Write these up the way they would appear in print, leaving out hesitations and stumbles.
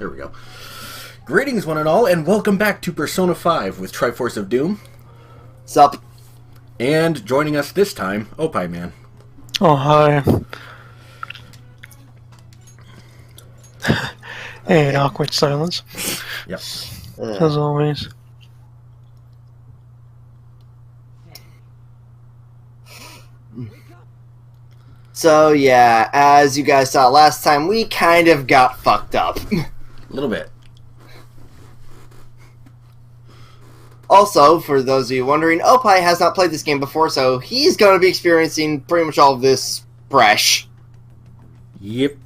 There we go. Greetings, one and all, and welcome back to Persona 5 with Triforce of Doom. Sup? And joining us this time, Opie Man. Oh, hi. Hey, awkward silence. Yep. As always. So, yeah, as you guys saw last time, we kind of got fucked up. A little bit. Also, for those of you wondering, Opie has not played this game before, so he's going to be experiencing pretty much all of this fresh. Yep.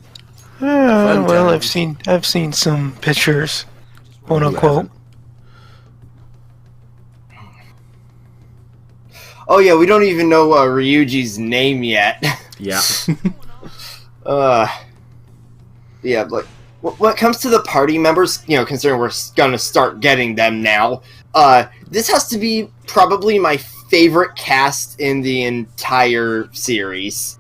Well, I've seen some pictures, quote unquote. Oh yeah, we don't even know Ryuji's name yet. Yeah. Yeah, like, when it comes to the party members, you know, considering we're gonna start getting them now, this has to be probably my favorite cast in the entire series.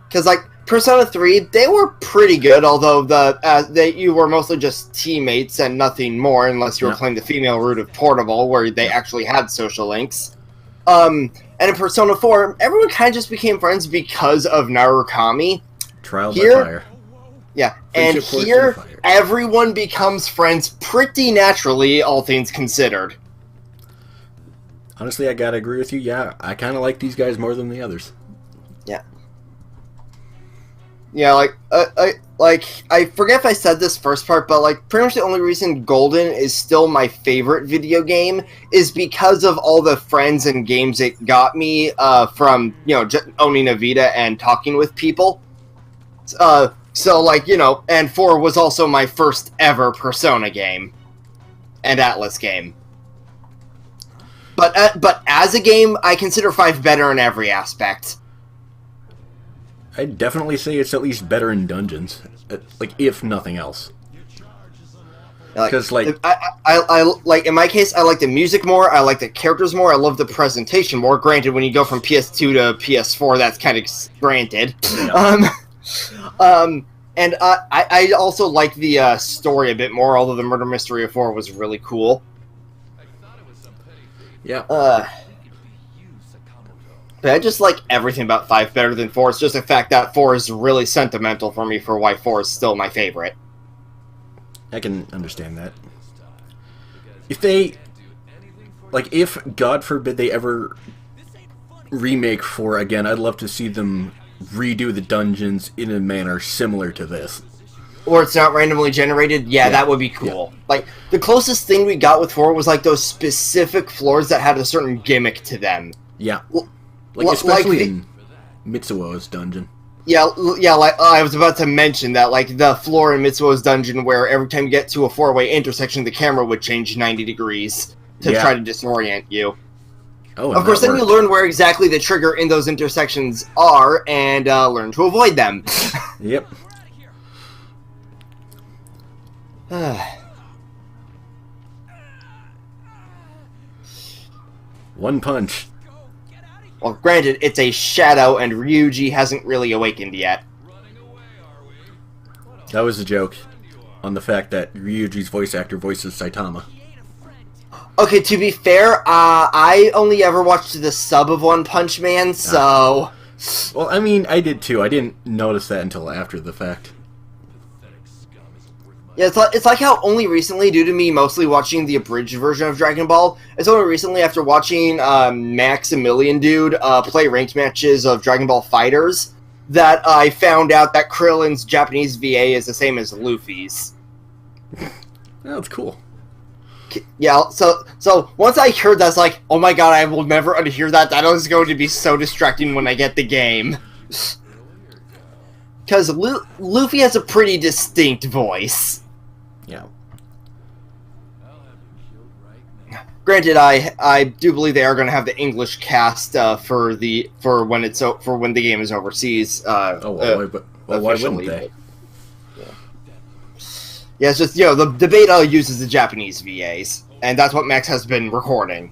Because, like, Persona 3, they were pretty good, although you were mostly just teammates and nothing more, unless you were playing the female route of Portable, where they actually had social links. And in Persona 4, everyone kind of just became friends because of Narukami. Trial by fire. Yeah, and here, everyone becomes friends pretty naturally, all things considered. Honestly, I gotta agree with you. Yeah, I kind of like these guys more than the others. Yeah. Yeah, I forget if I said this first part, but, like, pretty much the only reason Golden is still my favorite video game is because of all the friends and games it got me, from, you know, just owning a Vita and talking with people. So, like, you know, and 4 was also my first ever Persona game. And Atlas game. But as a game, I consider 5 better in every aspect. I'd definitely say it's at least better in dungeons, like, if nothing else. Because, like, I like, in my case, I like the music more, I like the characters more, I love the presentation more. Granted, when you go from PS2 to PS4, that's kind of granted. Yeah. And I also like the story a bit more, although the murder mystery of 4 was really cool. Yeah. But I just like everything about 5 better than 4. It's just the fact that 4 is really sentimental for me for why 4 is still my favorite. I can understand that. If they, like, if, God forbid, they ever remake 4 again, I'd love to see them redo the dungeons in a manner similar to this. Or it's not randomly generated? Yeah, that would be cool. Yeah. Like, the closest thing we got with 4 was, like, those specific floors that had a certain gimmick to them. Yeah. Like, especially in Mitsuo's dungeon. Yeah, like, I was about to mention that, like, the floor in Mitsuo's dungeon where every time you get to a 4-way intersection, the camera would change 90 degrees to try to disorient you. Oh, of course, then you learn where exactly the trigger in those intersections are, and learn to avoid them. Yep. One punch. Well, granted, it's a shadow, and Ryuji hasn't really awakened yet. That was a joke on the fact that Ryuji's voice actor voices Saitama. Okay, to be fair, I only ever watched the sub of One Punch Man, so... Well, I mean, I did too. I didn't notice that until after the fact. Yeah, it's like how only recently, due to me mostly watching the abridged version of Dragon Ball, it's only recently after watching Maximilian Dude play ranked matches of Dragon Ball Fighters that I found out that Krillin's Japanese VA is the same as Luffy's. That's cool. Yeah, so once I heard that, it's like, oh my god, I will never unhear that. That is going to be so distracting when I get the game. Because Luffy has a pretty distinct voice. Yeah. Granted, I do believe they are going to have the English cast for when the game is overseas. Why wouldn't they? Yeah, it's just, you know, the beta uses the Japanese VAs, and that's what Max has been recording.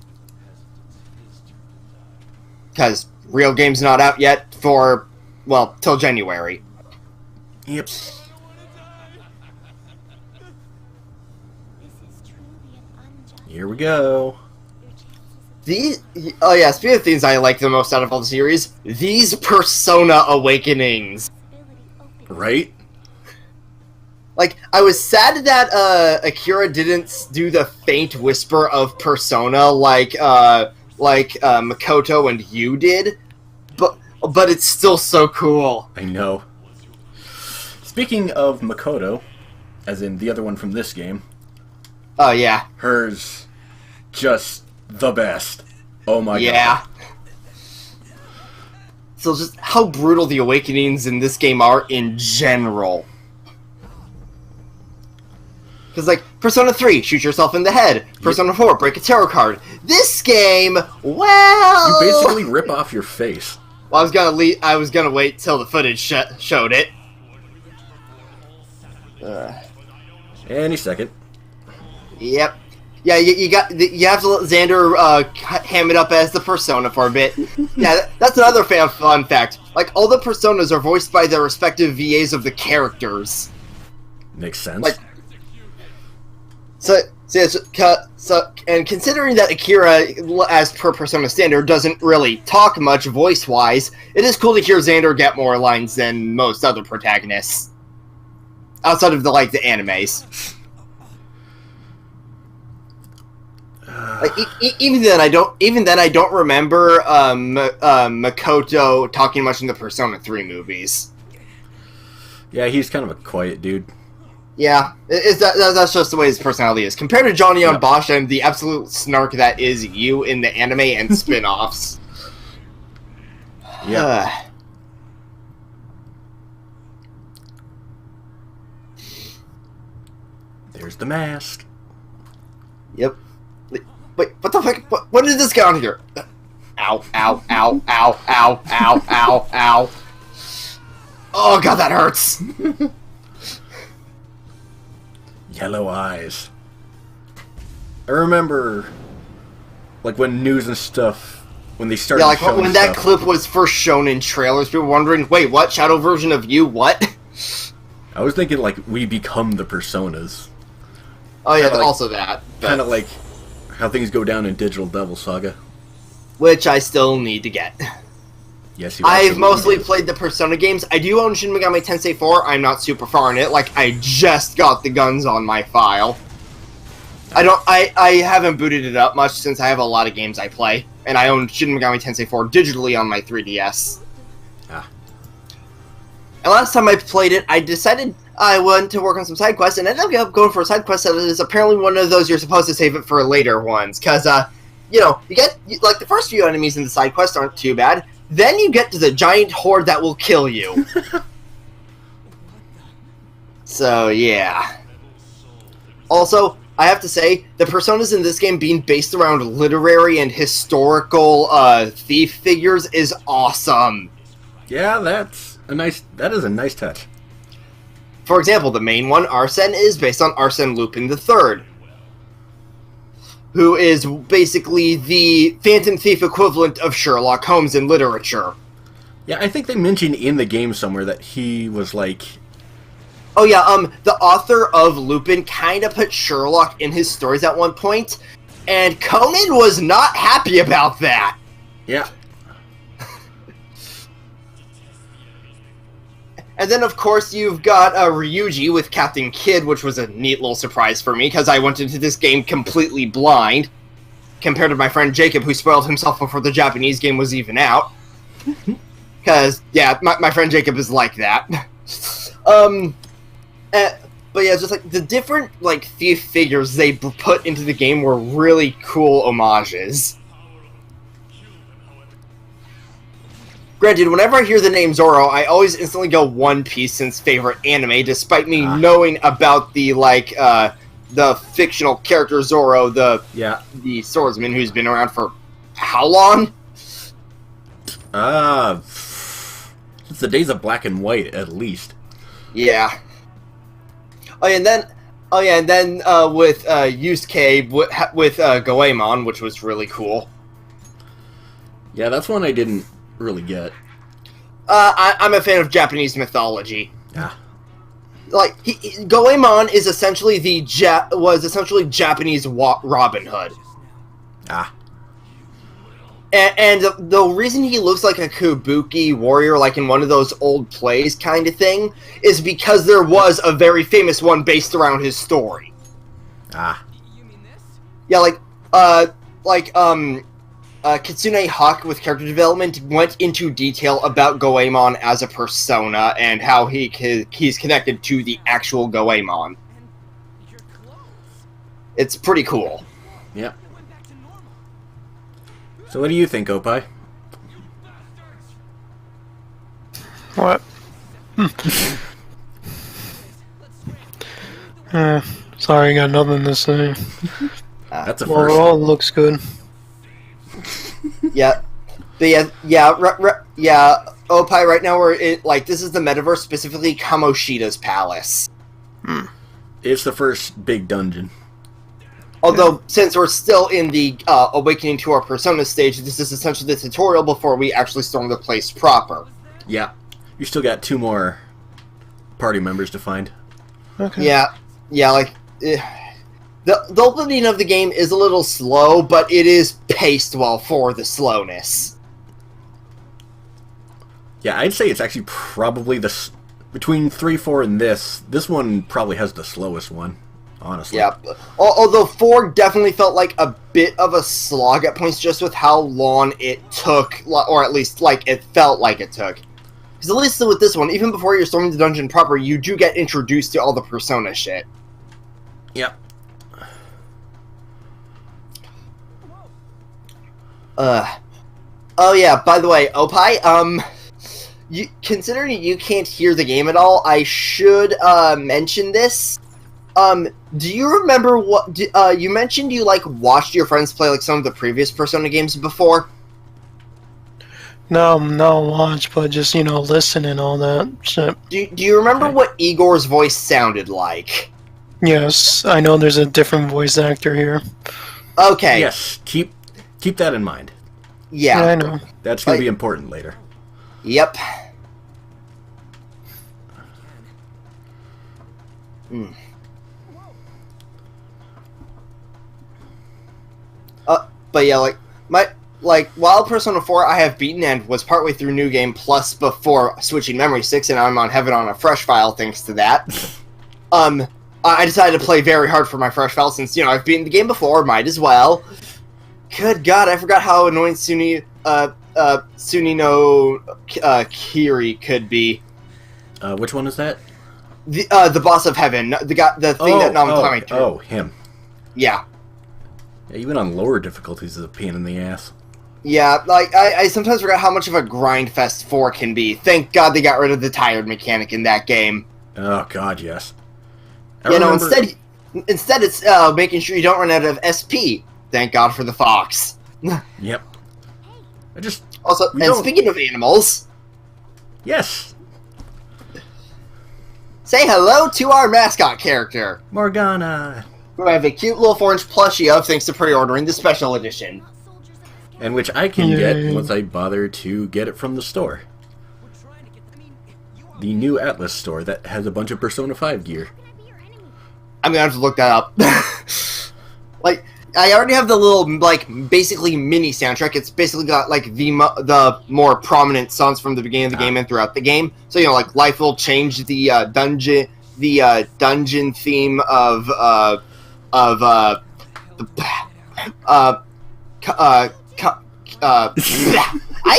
Because real game's not out yet for, well, till January. Yep. Here we go. Oh yeah, speaking of things I like the most out of all the series, these Persona Awakenings. Right? Like, I was sad that Akira didn't do the faint whisper of Persona like Makoto and you did, but it's still so cool. I know. Speaking of Makoto, as in the other one from this game. Oh yeah. Hers, just the best. Oh my god. Yeah. So just how brutal the awakenings in this game are in general. Because, like, Persona 3, shoot yourself in the head. Persona 4, break a tarot card. This game, well... You basically rip off your face. Well, I was gonna wait till the footage showed it. Any second. Yep. Yeah, you have to let Xander ham it up as the Persona for a bit. Yeah, that's another fun fact. Like, all the Personas are voiced by their respective VAs of the characters. Makes sense. Like, and considering that Akira, as per Persona standard, doesn't really talk much voice-wise, it is cool to hear Xander get more lines than most other protagonists. Outside of the animes. Like, even then, I don't remember Makoto talking much in the Persona 3 movies. Yeah, he's kind of a quiet dude. Yeah, that's just the way his personality is. Compared to Johnny on Bosch and the absolute snark that is you in the anime and spin-offs. Yeah. There's the mask. Yep. Wait, what the fuck? What did this get on here? Ow, ow, ow, ow, ow, ow, ow, ow. Oh god, that hurts! Yellow eyes. I remember, like, when news and stuff, when they started showing when that clip was first shown in trailers, people were wondering, wait, what? Shadow version of you? What? I was thinking, like, we become the Personas. Oh yeah, Kinda also that. Kind of like how things go down in Digital Devil Saga. Which I still need to get. Yes, you I've mostly played the Persona games. I do own Shin Megami Tensei 4. I'm not super far in it. Like, I just got the guns on my file. I haven't booted it up much since I have a lot of games I play. And I own Shin Megami Tensei 4 digitally on my 3DS. Ah. And last time I played it, I decided I wanted to work on some side quests, and ended up going for a side quest that is apparently one of those you're supposed to save it for later ones. Because, you know, like, the first few enemies in the side quest aren't too bad. Then you get to the giant horde that will kill you. So, yeah. Also, I have to say, the personas in this game being based around literary and historical thief figures is awesome. Yeah, that is a nice touch. For example, the main one, Arsene, is based on Arsene Lupin III, who is basically the Phantom Thief equivalent of Sherlock Holmes in literature. Yeah, I think they mentioned in the game somewhere that he was like... Oh yeah, the author of Lupin kind of put Sherlock in his stories at one point, and Conan was not happy about that. Yeah. And then, of course, you've got Ryuji with Captain Kidd, which was a neat little surprise for me, because I went into this game completely blind, compared to my friend Jacob, who spoiled himself before the Japanese game was even out. Because, yeah, my friend Jacob is like that. But yeah, just like the different like thief figures they put into the game were really cool homages. Granted, whenever I hear the name Zoro, I always instantly go One Piece since favorite anime, despite me knowing about the the fictional character Zoro, the swordsman who's been around for how long? Since the days of Black and White, at least. Yeah. Oh yeah, and then with Yusuke with Goemon, which was really cool. Yeah, that's one I didn't really get. I'm a fan of Japanese mythology. Yeah. like Goemon is essentially was essentially Japanese Robin Hood. Ah. And the reason he looks like a kabuki warrior, like in one of those old plays kind of thing, is because there was a very famous one based around his story. Ah. Yeah, Kitsune Hawk with character development went into detail about Goemon as a persona and how he's connected to the actual Goemon. It's pretty cool. Yeah. So what do you think, Opie? What? Sorry, I got nothing to say. That's a Well, first. it all looks good. Yeah. But yeah, Opie, right now this is the metaverse, specifically Kamoshida's palace. It's the first big dungeon. Although, since we're still in the Awakening to Our Persona stage, this is essentially the tutorial before we actually storm the place proper. Yeah. You still got 2 more party members to find. Okay. Yeah, the opening of the game is a little slow, but it is paced well for the slowness. Yeah, I'd say it's actually probably between 3, 4, and this one probably has the slowest one, honestly. Yeah, although 4 definitely felt like a bit of a slog at points just with how long it took, or at least like it felt like it took. Because at least with this one, even before you're storming the dungeon proper, you do get introduced to all the Persona shit. Yep. Oh yeah, by the way, Opie, considering you can't hear the game at all, I should, mention this. Do you remember what, you mentioned you, watched your friends play, some of the previous Persona games before? No, not watch, but just, listen and all that shit. Do you remember what Igor's voice sounded like? Yes, I know there's a different voice actor here. Okay. Yes, keep that in mind. Yeah. I know. That's going to be important later. Yep. But yeah, while Persona 4 I have beaten and was partway through New Game Plus before switching Memory Sticks, and I'm on Heaven on a Fresh File thanks to that, I decided to play very hard for my Fresh File since, I've beaten the game before, might as well. Good God, I forgot how annoying Suni no Kiri could be. Which one is that? The boss of Heaven, the thing that Nam climbing through. Oh, him. Yeah. Yeah, even on lower difficulties is a pain in the ass. Yeah, I sometimes forget how much of a grind fest 4 can be. Thank God they got rid of the tired mechanic in that game. Oh God, yes. Instead it's making sure you don't run out of SP. Thank God for the fox. Yep. Speaking of animals, yes, say hello to our mascot character, Morgana, who I have a cute little 4-inch plushie of thanks to pre-ordering the special edition. and which I can get once I bother to get it from the store. The new Atlas store that has a bunch of Persona 5 gear. I'm gonna have to look that up. I already have the little, basically mini soundtrack. It's basically got, the more prominent songs from the beginning of the game and throughout the game. So, Life Will Change, the dungeon theme of I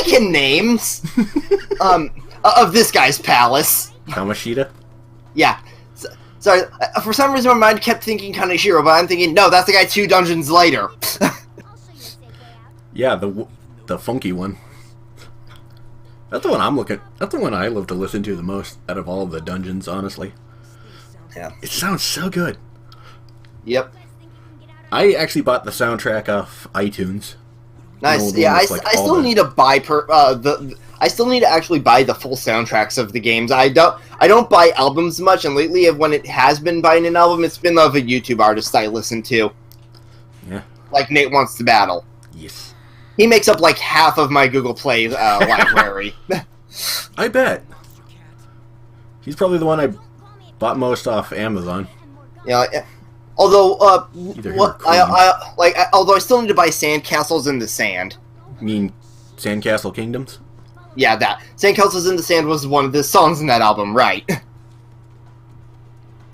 can names, of this guy's palace. Kamoshida? Yeah. Sorry, for some reason my mind kept thinking Kaneshiro, but I'm thinking, no, that's the guy 2 dungeons later. Yeah, the funky one. That's the one that's the one I love to listen to the most out of all of the dungeons, honestly. Yeah. It sounds so good. Yep. I actually bought the soundtrack off iTunes. Nice. Yeah, I still need to buy I still need to actually buy the full soundtracks of the games. I don't buy albums much, and lately, when it has been buying an album, it's been of a YouTube artist I listen to. Yeah. Like Nate Wants to Battle. Yes. He makes up half of my Google Play library. I bet. He's probably the one Bought most off Amazon. Yeah. Although, Either him or Queen. although I still need to buy Sandcastles in the Sand. You mean Sandcastle Kingdoms? Yeah, that. Sandcastles in the Sand was one of the songs in that album, right?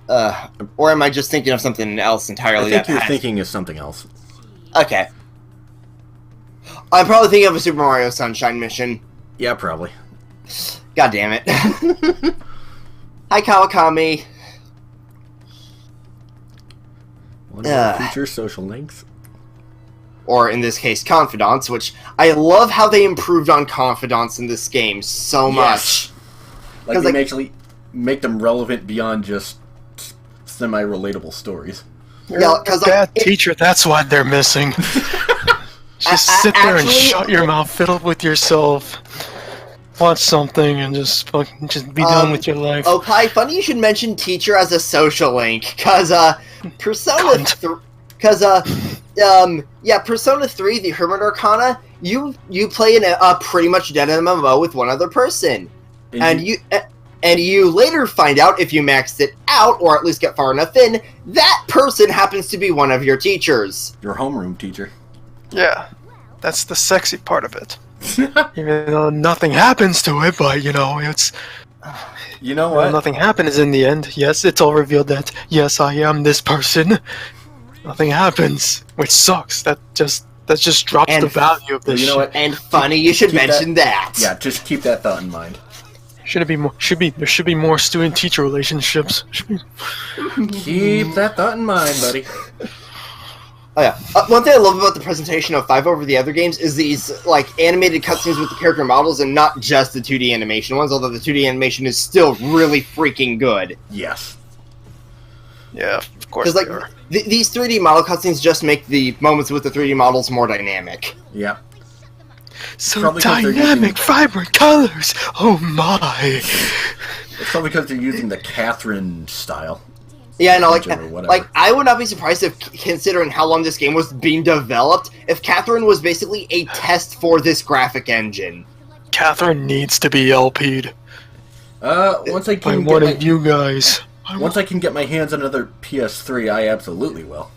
Or am I just thinking of something else entirely? I think you're thinking of something else. Okay. I'm probably thinking of a Super Mario Sunshine mission. Yeah, probably. God damn it. Hi, Kawakami. One of the future social links. Or in this case, Confidants, which I love how they improved on Confidants in this game so much. Like they actually make them relevant beyond just semi-relatable stories. Yeah, because Bad teacher, that's what they're missing. Just sit there and shut your mouth, fiddle with yourself, watch something, and just be done with your life. Oh, Pi, funny you should mention teacher as a social link, because Persona 3, Persona 3, the Hermit Arcana, you play in a pretty much dead MMO with one other person, and you later find out, if you maxed it out, or at least get far enough in, that person happens to be one of your teachers. Your homeroom teacher. Yeah, that's the sexy part of it. Even though nothing happens to it, but it's... You know what? Nothing happens in the end. Yes, it's all revealed that, yes, I am this person. Nothing happens, which sucks. That just drops the value of this you know shit. what? And funny you should mention that. Yeah, just keep that thought in mind. There should be more student-teacher relationships. Keep that thought in mind, buddy. Oh yeah. One thing I love about the presentation of 5 over the other games is these animated cutscenes with the character models, and not just the 2D animation ones. Although the 2D animation is still really freaking good. Yes. Yeah, of course. Because these 3D model cutscenes just make the moments with the 3D models more dynamic. Yeah. So dynamic, vibrant colors. Oh my! It's probably because they're using the Catherine style. Yeah, no, I would not be surprised if, considering how long this game was being developed, if Catherine was basically a test for this graphic engine. Catherine needs to be LP'd. Once I can you guys. Once I can get my hands on another PS3, I absolutely will.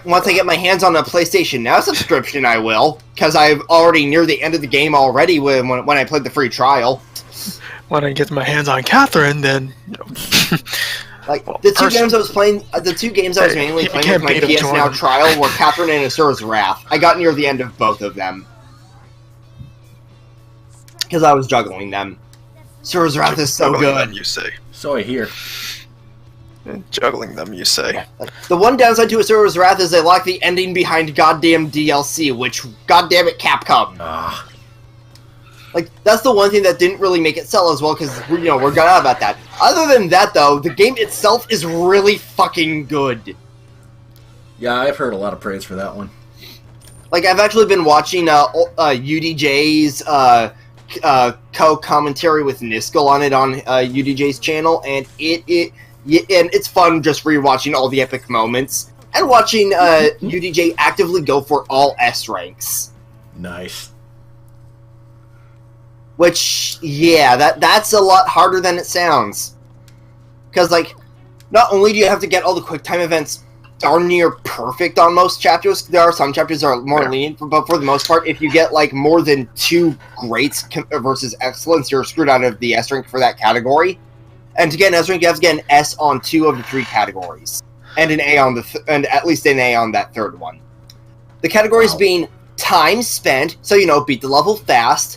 Once I get my hands on a PlayStation Now subscription, I will, because I'm already near the end of the game already when I played the free trial. When I get my hands on Catherine, then... the two games I was playing, mainly playing with my PS Now trial were Catherine and Asura's Wrath. I got near the end of both of them. Because I was juggling them. Asura's Wrath is so good. Them, you say. So I hear. Juggling them, you say. The one downside to Asura's Wrath is they lock the ending behind goddamn DLC, which, goddamn it, Capcom. That's the one thing that didn't really make it sell as well, because, we're gonna about that. Other than that, though, the game itself is really fucking good. Yeah, I've heard a lot of praise for that one. I've actually been watching UDJ's co-commentary with Niskel on it on UDJ's channel, and it's fun just rewatching all the epic moments, and watching UDJ actively go for all S ranks. Nice. Which, yeah, that's a lot harder than it sounds. Because, not only do you have to get all the QuickTime events darn near perfect on most chapters, there are some chapters that are more lenient, but for the most part, if you get, more than 2 greats versus excellence, you're screwed out of the S rank for that category. And to get an S rank, you have to get an S on 2 of the 3 categories. And an A on and at least an A on that 3rd one. The categories being time spent, so, beat the level fast,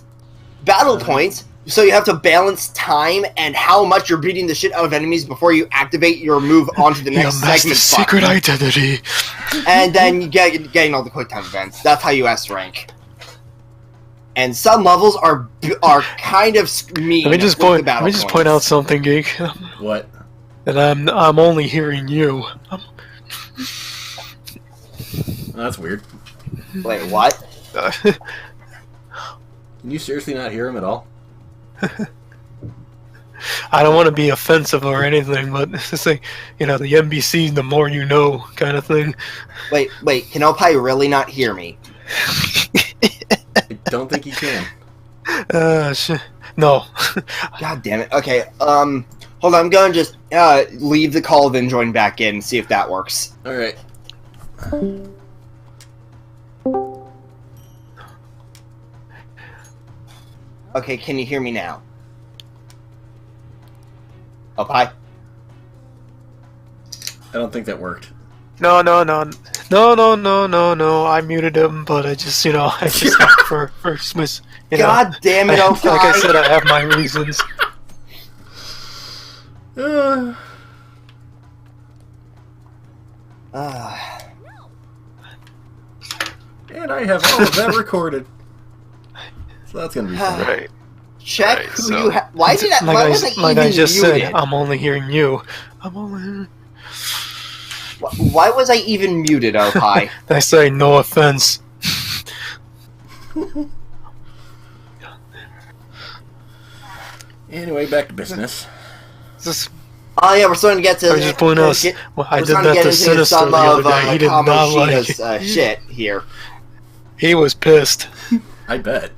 battle points, so you have to balance time and how much you're beating the shit out of enemies before you activate your move onto the next segment. Secret identity. And then you getting all the quick time events. That's how you S rank. And some levels are kind of mean. Let me just point out something, Geek. What? That I'm only hearing you. That's weird. Wait, what? Can you seriously not hear him at all? I don't want to be offensive or anything, but it's just the NBC, the more you know kind of thing. Wait, can Opie really not hear me? I don't think he can. No. God damn it. Okay, Hold on, I'm going to just leave the call, then join back in and see if that works. Alright. Okay, can you hear me now? Oh, hi. I don't think that worked. No. I muted him, but I just, I just for Christmas. God damn it, Like I said, I have my reasons. Uh, and I have all of that recorded. So that's gonna be fun. Right. Check Right, who so- you have. Why did I? Why was I Like even I just muted? said, I'm only hearing you. I'm only. Why was I even muted, oh hi? I say no offense. Anyway, back to business. This, Oh yeah, we're starting to get to. I was just pointing out. Well, I we're did starting that get to into Sinister some the other of day. He did not like it. Kamoshida's shit here. He was pissed. I bet.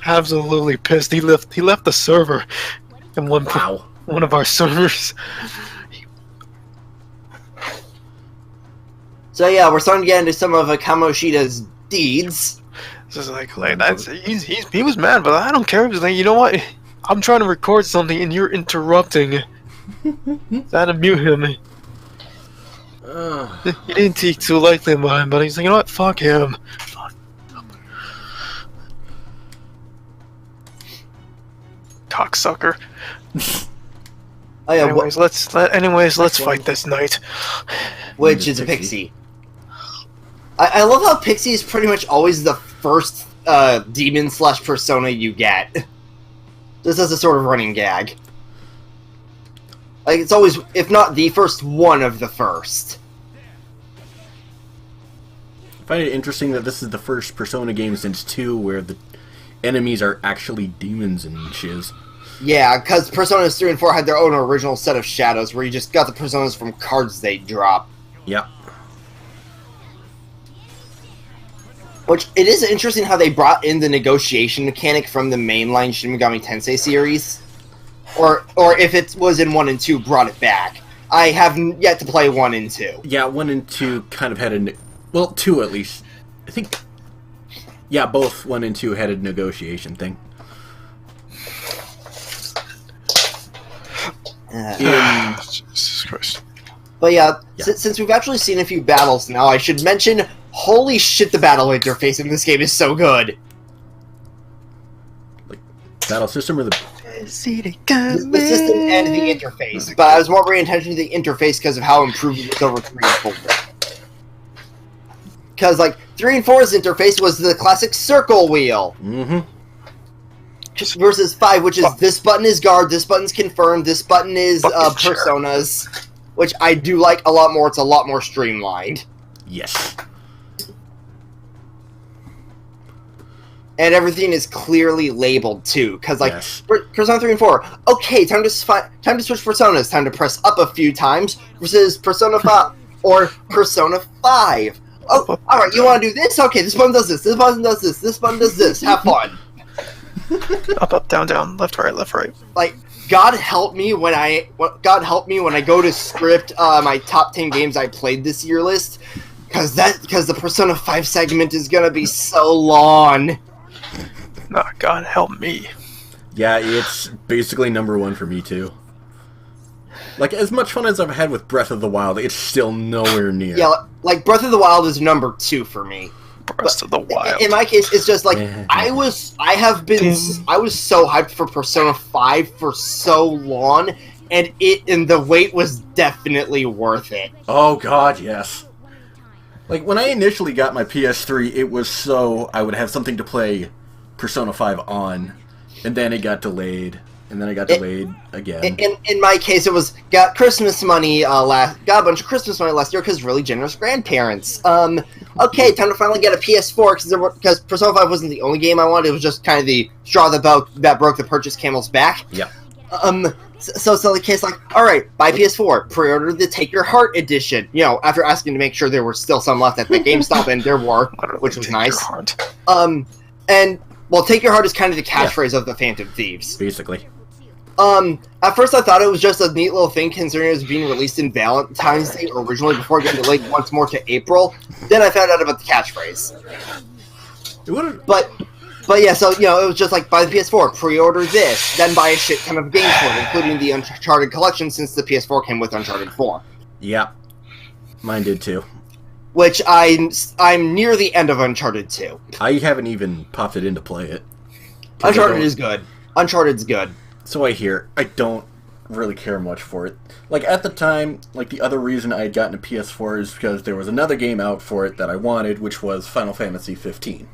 Absolutely pissed. He left the server in one of our servers. So yeah, we're starting to get into some of Kamoshida's deeds. This is like that's he was mad, but I don't care. He was like, you know what? I'm trying to record something and you're interrupting. So I had to mute him. He didn't take too lightly about him, but he's like, you know what? Fuck him. Fuck. Cocksucker. Oh yeah, Anyways, let's fight this night. which is a pixie. I love how Pixie is pretty much always the first demon / persona you get. Just as a sort of running gag. Like, it's always, if not the first, one of the first. I find it interesting that this is the first Persona game since 2 where the enemies are actually demons and shiz. Yeah, because Personas 3 and 4 had their own original set of shadows where you just got the Personas from cards they drop. Yeah. Which, it is interesting how they brought in the negotiation mechanic from the mainline Shin Megami Tensei series. Or if it was in 1 and 2, brought it back. I have yet to play 1 and 2. Yeah, 1 and 2 kind of had a... Well, 2 at least. I think... Yeah, both 1 and 2 had a negotiation thing. Jesus Christ. But yeah, since we've actually seen a few battles now, I should mention, holy shit, the battle interface in this game is so good. Like, battle system or the... The system and the interface, but I was more paying attention to the interface because of how improved it was over 3 and 4. Because, like, 3 and 4's interface was the classic circle wheel. Mm-hmm. Versus 5, which is this button is guard, this button's confirm, this button is personas. Which I do like a lot more, it's a lot more streamlined. Yes. And everything is clearly labeled too, because like Yes. Persona 3 and 4, okay, time to switch personas, time to press up a few times versus Persona 5 or Persona 5. Oh, all right, you want to do this? Okay, this button does this. This button does this. This button does this. Have fun. Up, down, left, right. Like, God help me when I go to script my top 10 games I played this year list, because the Persona 5 segment is gonna be so long. No, God help me. Yeah, it's basically #1 for me, too. Like, as much fun as I've had with Breath of the Wild, it's still nowhere near. Yeah, like Breath of the Wild is #2 for me. Breath of the Wild. In my case, it's just like I was so hyped for Persona 5 for so long, and the wait was definitely worth it. Oh god, yes. Like, when I initially got my PS3, it was so I would have something to play Persona 5 on, and then it got delayed, and then it got delayed again. In my case, it was got Christmas money got a bunch of Christmas money last year because really generous grandparents. Okay, time to finally get a PS4 because Persona 5 wasn't the only game I wanted. It was just kind of the straw that broke the purchase camel's back. Yeah. So the case like, all right, buy PS4, pre-order the Take Your Heart edition. You know, after asking to make sure there were still some left at the GameStop, and there were, which was nice. Your And well, Take Your Heart is kind of the catchphrase of the Phantom Thieves. Basically. At first I thought it was just a neat little thing considering it was being released in Valentine's Day originally before getting delayed once more to April. Then I found out about the catchphrase. But yeah, so, it was just like, buy the PS4, pre-order this, then buy a shit ton of games for it, including the Uncharted collection since the PS4 came with Uncharted 4. Yeah. Mine did too. Which I'm near the end of Uncharted 2. I haven't even popped it in to play it. Uncharted is good. Uncharted's good. So I hear. I don't really care much for it. Like, at the time, like, the other reason I had gotten a PS4 is because there was another game out for it that I wanted, which was Final Fantasy 15.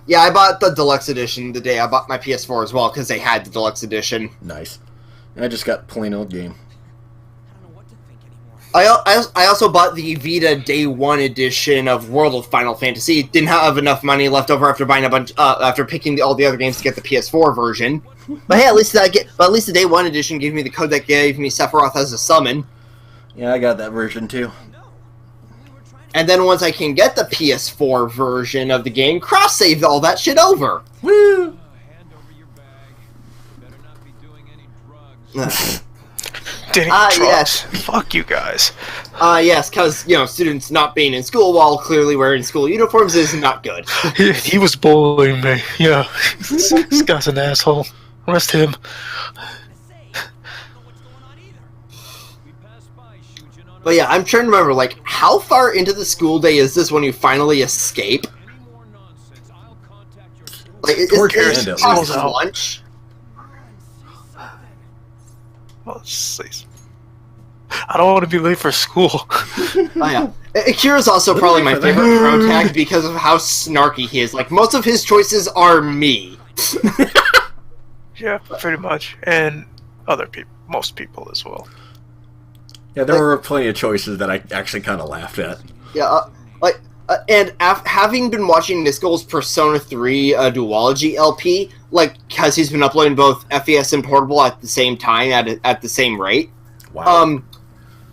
Yeah, I bought the Deluxe Edition the day I bought my PS4 as well, because they had the Deluxe Edition. Nice. And I just got plain old game. I also bought the Vita Day 1 edition of World of Final Fantasy. Didn't have enough money left over after buying after picking all the other games to get the PS4 version. But hey, at least the Day 1 edition gave me the code that gave me Sephiroth as a summon. Yeah, I got that version too. And then once I can get the PS4 version of the game, cross-save all that shit over. Woo! Dang drugs. Yes. Fuck you guys. Yes, because, students not being in school while clearly wearing school uniforms is not good. He was bullying me. Yeah. This guy's an asshole. Arrest him. But yeah, I'm trying to remember, like, how far into the school day is this when you finally escape? Like, is it past lunch? Oh, jeez. I don't want to be late for school. Oh yeah. Akira's also probably my favorite pro tag because of how snarky he is. Like, most of his choices are me. Yeah, pretty much. And other people. Most people as well. Yeah, there were plenty of choices that I actually kind of laughed at. Yeah, having been watching Niskel's Persona 3 Duology LP, like, because he's been uploading both FES and Portable at the same time, at the same rate. Wow.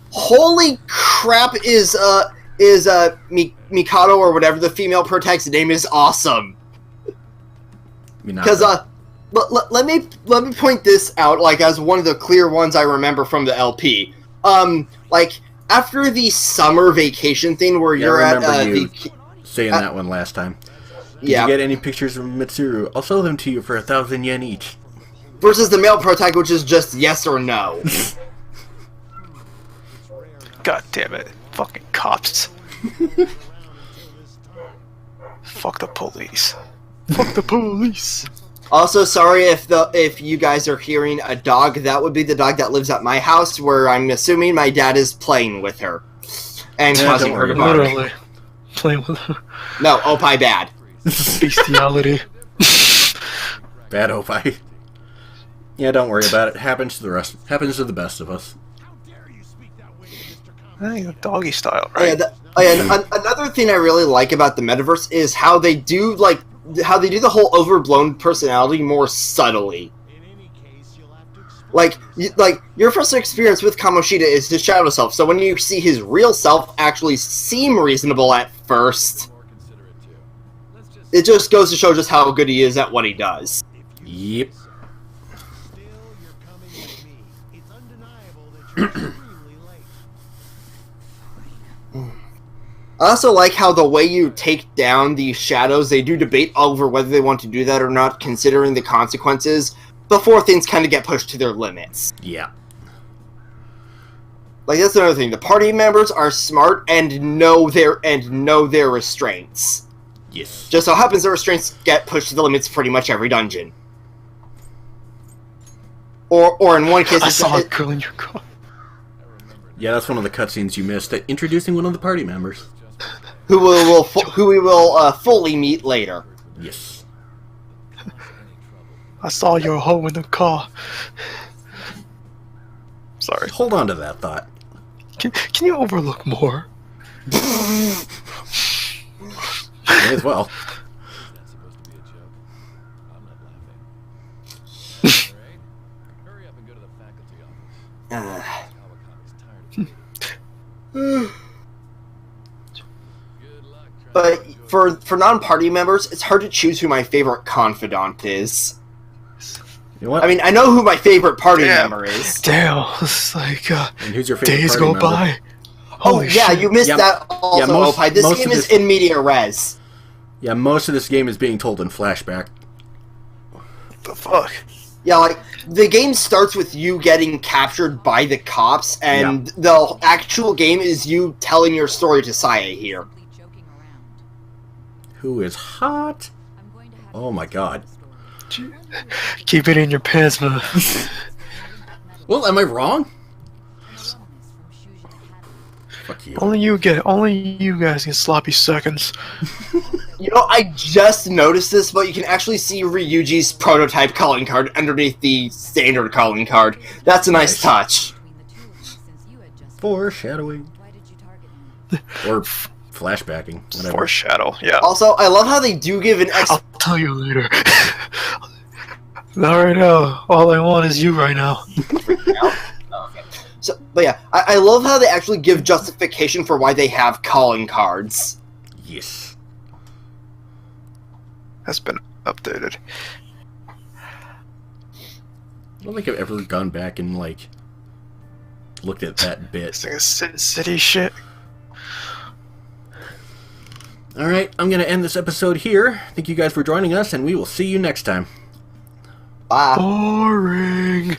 Holy crap, is Mikado or whatever the female protag's name is awesome. Because, let me point this out, like, as one of the clear ones I remember from the LP. Like, after the summer vacation thing where you're at, saying that one last time. Did you get any pictures from Mitsuru? I'll sell them to you for 1,000 yen each. Versus the male protag, which is just yes or no. God damn it. Fucking cops. Fuck the police. Fuck the police. Also, sorry if you guys are hearing a dog. That would be the dog that lives at my house, where I'm assuming my dad is playing with her and causing her to bark. Literally playing with her. No, Opie bad. Bestiality. Bad Opie. Yeah, don't worry about it. Happens to the rest. Happens to the best of us. I think doggy style, right? Another thing I really like about the metaverse is how they do the whole overblown personality more subtly. Like your first experience with Kamoshida is his shadow self, so when you see his real self actually seem reasonable at first, it just goes to show just how good he is at what he does. Yep. I also like how the way you take down the shadows, they do debate over whether they want to do that or not, considering the consequences, before things kind of get pushed to their limits. Yeah. Like, that's another thing. The party members are smart and know their restraints. Yes. Just so happens the restraints get pushed to the limits pretty much every dungeon. Or in one case... I saw a girl in your car. Yeah, that's one of the cutscenes you missed. Introducing one of the party members. Who we will fully meet later. Yes. I saw your hoe in the car. Sorry. Hold on to that thought. Can you overlook more? May as well. But for non-party members, it's hard to choose who my favorite confidant is. You know what? I mean, I know who my favorite party member is. Damn, it's like, and who's I know who my party damn, member is. it's like, and who's your favorite days party go member? by. Oh, Holy yeah, shit. you missed Yeah, that also, most- Opie. This most game of is this- in media res. Yeah, most of this game is being told in flashback. The fuck? Yeah, like, the game starts with you getting captured by the cops, and the actual game is you telling your story to Sae here. Who is hot? Oh my god. Keep it in your pants, man. Well, am I wrong? Fuck you. Only you guys get sloppy seconds. You know, I just noticed this, but you can actually see Ryuji's prototype calling card underneath the standard calling card. That's a nice touch. Foreshadowing. Or flashbacking. Whatever. Foreshadow, yeah. Also, I love how they do give an I'll tell you later. Not right now. All I want is you right now. So, but yeah, I love how they actually give justification for why they have calling cards. Yes. That's been updated. I don't think I've ever gone back and, like, looked at that bit. It's like a city shit. Alright, I'm going to end this episode here. Thank you guys for joining us, and we will see you next time. Bye. Boring.